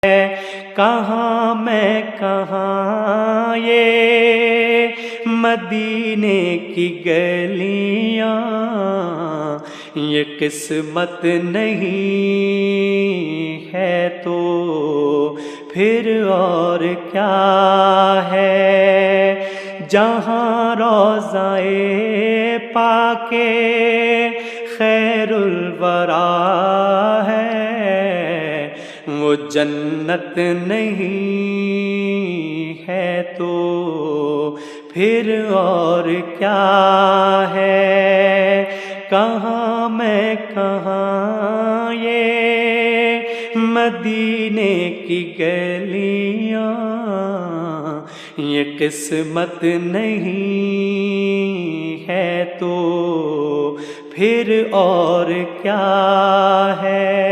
کہاں میں کہاں یہ مدینے کی گلیاں، یہ قسمت نہیں ہے تو پھر اور کیا ہے؟ جہاں روضہ پاک خیر الورا ہے، وہ جنت نہیں ہے تو پھر اور کیا ہے؟ کہاں میں کہاں یہ مدینے کی گلیاں، یہ قسمت نہیں ہے تو پھر اور کیا ہے؟